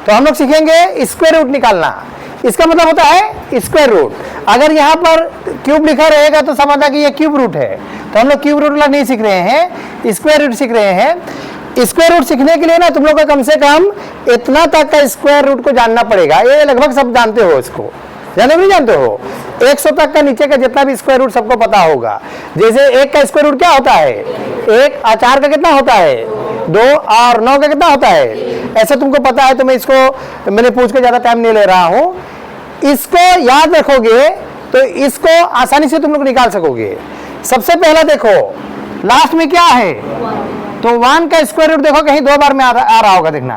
तो हम लोग सीखेंगे स्क्वायर रूट निकालना। इसका मतलब होता है स्क्वायर रूट। अगर यहाँ पर क्यूब लिखा रहेगा तो समझना कि ये क्यूब रूट है, तो हम लोग क्यूब रूट वाला नहीं सीख रहे हैं, स्क्वायर रूट सीख रहे हैं। स्क्वायर रूट सीखने के लिए ना तुम लोग को कम से कम इतना तक का स्क्वायर रूट को जानना पड़ेगा। ये लगभग सब जानते हो, इसको जानते नहीं जानते हो? 100 तक का नीचे का जितना भी स्क्वायर रूट सबको पता होगा। जैसे 1 का स्क्वायर रूट क्या होता है? 1, 4 का कितना होता है? 2, और 9 का कितना होता है? ऐसे तुमको पता है, तो मैं इसको मैंने पूछ के ज़्यादा टाइम नहीं ले रहा हूँ। इसको याद रखोगे तो इसको आसानी से तुम लोग निकाल सकोगे। सबसे पहला देखो लास्ट में क्या है, तो 1 का स्क्वायर रूट देखो कहीं 2 बार में आ रहा होगा। देखना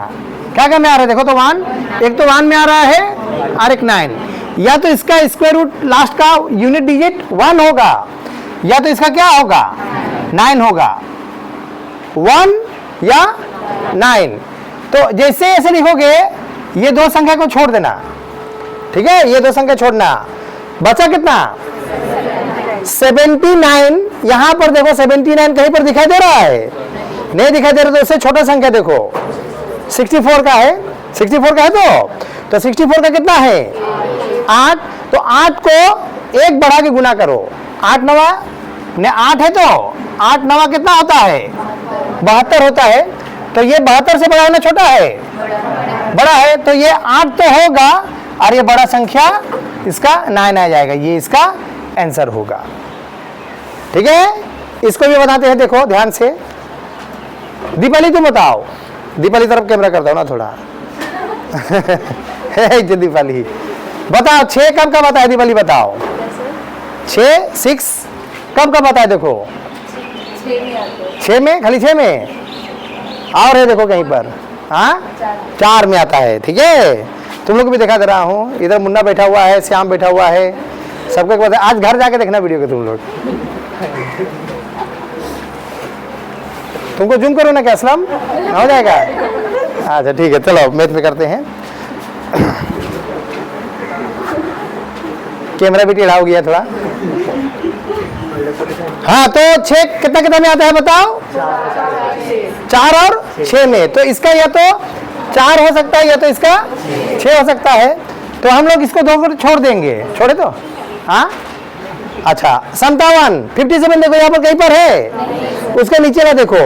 क्या क्या में आ रहा है, देखो तो 1, एक तो 1 में आ रहा है और एक 9। या तो इसका स्क्वायर रूट लास्ट का यूनिट डिजिट 1 होगा, या तो इसका क्या होगा 9 होगा, 1 या 9। तो जैसे ऐसे लिखोगे ये 2 संख्या को छोड़ देना, ठीक है, ये 2 संख्या छोड़ना, बचा कितना 79। यहां पर देखो 79 कहीं पर दिखाई दे रहा है? नहीं दिखाई दे रहा, तो उससे छोटा संख्या देखो 64 का है। 64 का है तो 64 का कितना है 8। तो 8 को 1 बढ़ा के गुना करो, 8 9 ने 8 है, तो 8 9 कितना होता है 72 होता है। तो ये 72 से बड़ा है ना छोटा है? बड़ा है। तो ये 8 तो होगा और ये बड़ा संख्या इसका 9 आ जाएगा, ये इसका आंसर होगा। ठीक है, इसको भी बताते हैं, देखो ध्यान से। दीपाली तुम बताओ, दीपाली तरफ कैमरा करता हूँ ना थोड़ा है दीपाली बताओ 6 कब का बताया? दीपाली बताओ 6 कब का बताया? देखो 6 में, खाली 6 में, और है देखो कहीं पर, हाँ 4 में आता है। ठीक है, तुम लोग भी दिखा दे रहा हूँ, इधर मुन्ना बैठा हुआ है, श्याम बैठा हुआ है, सबको एक बात है, आज घर जाके देखना वीडियो को तुम लोग। तुमको जूम करो ना क्या असलम, हो जाएगा? अच्छा ठीक है, चलो मैथ में करते हैं। कैमरा भी टेढ़ा हो गया थोड़ा। हाँ, तो 6 कितना कितना में आता है बताओ? 4 और 6 में। तो इसका या तो 4 हो सकता है या तो इसका 6 हो सकता है। तो हम लोग इसको 2 को छोड़ देंगे, छोड़े तो, हाँ अच्छा 57 57 देखो यहाँ पर कहीं पर है, उसके नीचे ना देखो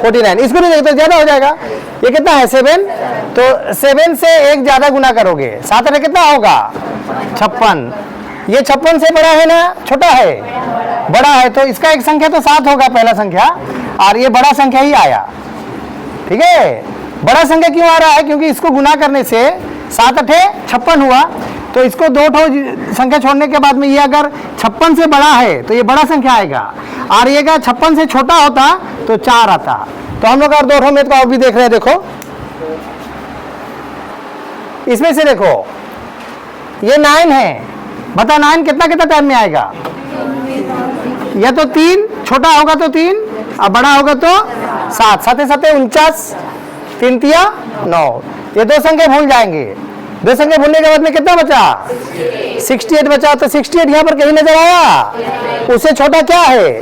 49, इसको नहीं देखो तो ज्यादा हो जाएगा। ये कितना है 7, तो 7 से 1 ज्यादा गुना करोगे, 7 में कितना होगा 56। ये 56 से बड़ा है ना छोटा है? बड़ा है। तो इसका एक संख्या तो 7 होगा पहला संख्या, और ये बड़ा संख्या ही आया। ठीक है, बड़ा संख्या क्यों आ रहा है? क्योंकि इसको गुना करने से 7 8 56 हुआ, तो इसको 2 संख्या छोड़ने के बाद में ये अगर 56 से बड़ा है तो ये बड़ा संख्या आएगा, और ये अगर 56 से छोटा होता तो 4 आता। तो हम लोग और 2 में तो भी देख रहे हैं, देखो इसमें से देखो ये 9 है, बता 9 कितना कितना टाइम में आएगा? या तो 3 छोटा होगा तो 3, और बड़ा होगा तो 7, 7 7 49, 3 तिया 9। ये 2 संख्या भूल जाएंगे। 2 संख्या भूलने के बाद में कितना बचा? 68 बचा। तो 68 यहाँ पर कहीं नजर आया? उससे छोटा क्या है?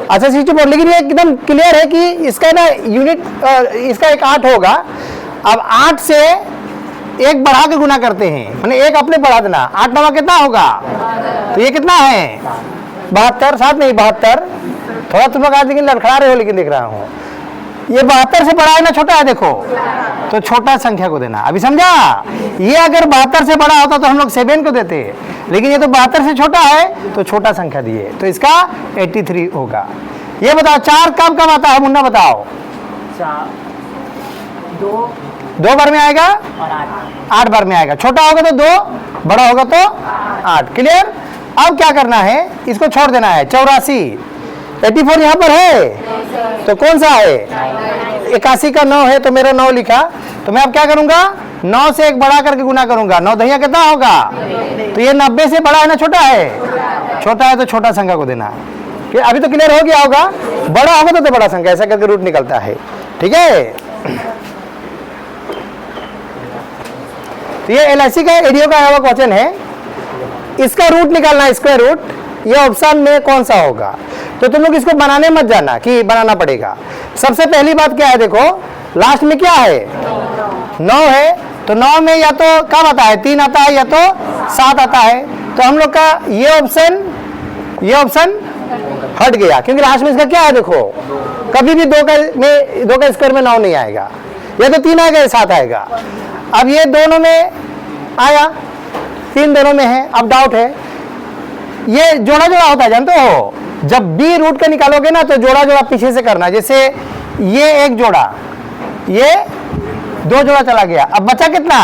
अच्छा 64। लेकिन ये एकदम क्लियर है कि इसका ना यूनिट इसका एक 8 होगा। अब 8 से 1 बढ़ा के गुना करते हैं, मैंने 1 अपने बढ़ा देना, 8 9 कितना होगा? तो ये कितना है 72, 7 नहीं 72। थोड़ा तुम लोग आज लेकिन लड़खड़ा रहे हो, लेकिन देख रहा हूँ ये 72 से बड़ा है ना छोटा है? देखो तो छोटा संख्या को देना। अभी समझा? ये अगर 72 से बड़ा होता तो हम लोग 7 को देते, लेकिन ये तो 72 से छोटा है तो छोटा संख्या दिए, तो इसका 83 होगा। ये बताओ 4 कब कब आता है मुन्ना बताओ? 2 बार में आएगा और 8 बार में आएगा। छोटा होगा तो 2, बड़ा होगा तो 8। क्लियर? अब क्या करना है, इसको छोड़ देना है। 84 84 यहाँ पर है तो कौन सा है? 81 का 9 है, तो मेरा 9 लिखा। तो मैं अब क्या करूंगा, 9 से 1 बढ़ा करके गुना करूंगा। 9 दहिया कितना होगा? तो ये 90 से बड़ा है ना छोटा है? छोटा है तो छोटा संख्या को देना। अभी तो क्लियर हो गया होगा। बड़ा होगा तो बड़ा संख्या, ऐसा करके रूट निकलता है। ठीक है, तो ये LIC का एडीओ का आया हुआ क्वेश्चन है। इसका रूट निकालना है, स्क्वायर रूट। ये ऑप्शन में कौन सा होगा? तो तुम लोग इसको बनाने मत जाना कि बनाना पड़ेगा। सबसे पहली बात क्या है, देखो लास्ट में क्या है 9 है, तो 9 में या तो कब आता है, 3 आता है या तो 7 आता है। तो हम लोग का ये ऑप्शन हट गया, क्योंकि लास्ट में इसका क्या है, देखो कभी भी 2 का स्क्वायर में 9 नहीं आएगा, या तो 3 आएगा या 7 आएगा। अब ये दोनों में आया, 3 दोनों में है। अब डाउट है, ये जोड़ा जोड़ा होता है, जानते हो, जब भी रूट का निकालोगे ना तो जोड़ा जोड़ा पीछे से करना। जैसे ये एक जोड़ा, ये 2 जोड़ा चला गया, अब बचा कितना,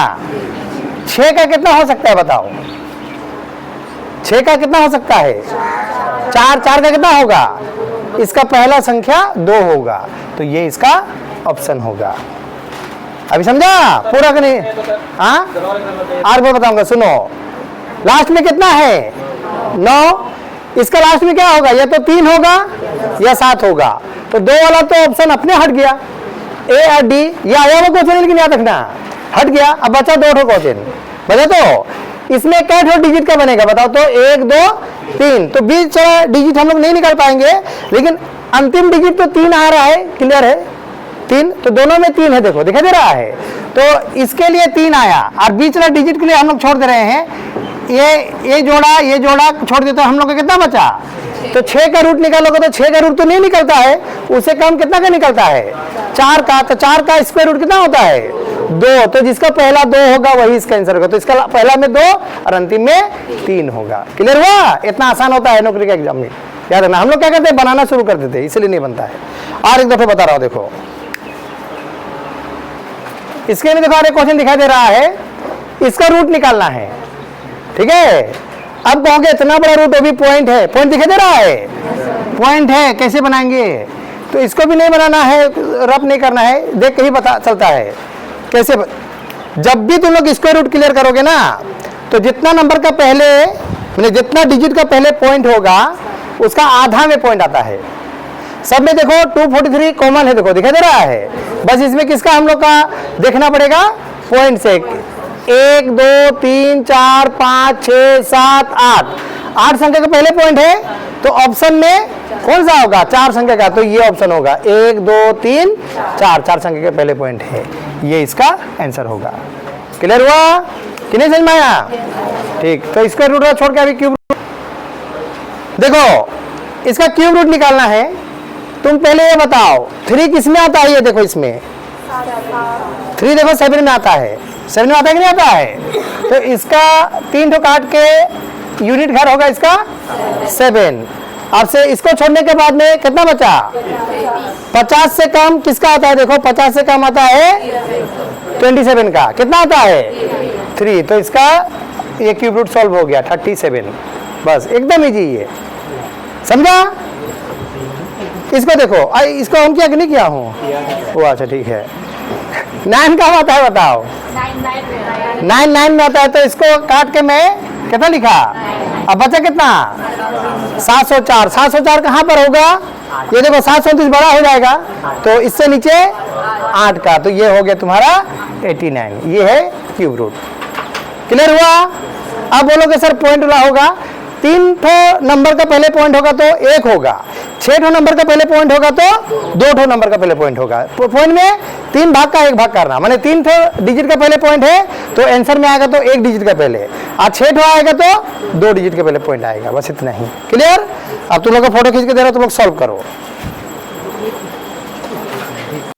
6 का कितना हो सकता है बताओ, 6 का कितना हो सकता है, 4 का कितना होगा, इसका पहला संख्या 2 होगा, तो ये इसका ऑप्शन होगा। अभी समझा पूरा कि नहीं? हाँ, और मैं बताऊंगा, सुनो। लास्ट में कितना है, 9, इसका लास्ट में क्या होगा, या तो 3 होगा या 7 होगा, तो 2 वाला तो ऑप्शन अपने हट गया, ए और डी। ये आया हुआ क्वेश्चन, लेकिन याद रखना हट गया। अब बचा 2 क्वेश्चन बचा, तो इसमें क्या डिजिट का बनेगा बताओ तो, 1 2 3, तो बीच डिजिट हम लोग नहीं निकाल पाएंगे, लेकिन अंतिम डिजिट तो 3 आ रहा है, क्लियर है, 3, तो दोनों में 3 है, देखो दिखाई दे रहा है, तो इसके लिए 3 आया, और बीच वाला डिजिट के लिए हम लोग छोड़ दे रहे हैं, ये जोड़ा छोड़ देते, तो हम लोग का कितना बचा, तो 6 का रूट निकालोगे तो 6 का रूट तो नहीं निकलता है, उससे कम कितना का निकलता है, 4 का, तो 4 का स्क्वायर रूट कितना होता है, 2, तो जिसका पहला 2 होगा वही इसका आंसर होगा, तो इसका पहला में 2 और अंतिम में 3 होगा। क्लियर हुआ? इतना आसान होता है नौकरी के एग्जाम में, याद रखना। हम लोग क्या करते हैं, बनाना शुरू कर देते हैं, इसलिए नहीं बनता है। और एक दफे बता रहा हूं, देखो इसके लिए, देखो एक क्वेश्चन दिखाई दे रहा है, इसका रूट निकालना है, ठीक है। अब कहोगे इतना बड़ा रूट, अभी पॉइंट है, पॉइंट दिखाई दे रहा है, पॉइंट है, कैसे बनाएंगे, तो इसको भी नहीं बनाना है, रफ नहीं करना है, देख के ही पता चलता है कैसे। जब भी तुम लोग स्क्वायर रूट क्लियर करोगे ना, तो जितना नंबर का पहले, मतलब जितना डिजिट का पहले पॉइंट होगा, उसका आधा में पॉइंट आता है। सब में देखो 243 कॉमन है, देखो दिखाई दे रहा है, बस इसमें किसका हम लोग का देखना पड़ेगा, पॉइंट से। 1 2 3 4 5 6 7 8 संख्या का पहले पॉइंट है, तो ऑप्शन में कौन सा होगा, 4 संख्या का, तो ये ऑप्शन होगा, 1 2 3 4 संख्या के पहले पॉइंट है, ये इसका आंसर होगा। क्लियर हुआ कि नहीं समझ में आया? ठीक, तो स्क्वायर रूट छोड़ के अभी क्यूब रूट, देखो इसका क्यूब रूट निकालना है। तुम पहले ये बताओ 3 किस में आता है, ये देखो इसमें 3 देखो 7 में आता है, 7 में आता है कि नहीं आता है, तो इसका 3 ठो काट के यूनिट घर होगा इसका 7। अब से इसको छोड़ने के बाद में कितना बचा, 50 से कम किसका आता है, देखो 50 से कम आता है 27 का, कितना आता है 3, तो इसका ये क्यूब रूट सॉल्व हो गया 37, बस एकदम इजी है, समझा। इसको देखो, इसको हम किया कि नहीं किया हूँ, वो अच्छा ठीक है। 9 का आता है बताओ, 9 में आता है, तो इसको काट के मैं कितना लिखा, अब बचा कितना 704 कहाँ पर होगा, ये देखो 734 बड़ा हो जाएगा, तो इससे नीचे 8 का, तो ये हो गया तुम्हारा 89, ये है क्यूब रूट। क्लियर हुआ? अब बोलोगे सर पॉइंट वाला होगा, 3 ठो नंबर का पहले पॉइंट होगा तो 1 होगा, 6 ठो नंबर का पहले पॉइंट होगा तो 2 ठो नंबर का पहले पॉइंट होगा। पॉइंट में 3 भाग का 1 भाग करना, माने 3 ठो डिजिट का पहले पॉइंट है तो आंसर में आएगा तो 1 डिजिट का पहले, और 6 ठो आएगा तो 2 डिजिट के पहले पॉइंट आएगा, बस इतना ही। क्लियर? अब तुम लोग को फोटो खींच के दे रहा हो, तुम लोग सॉल्व करो।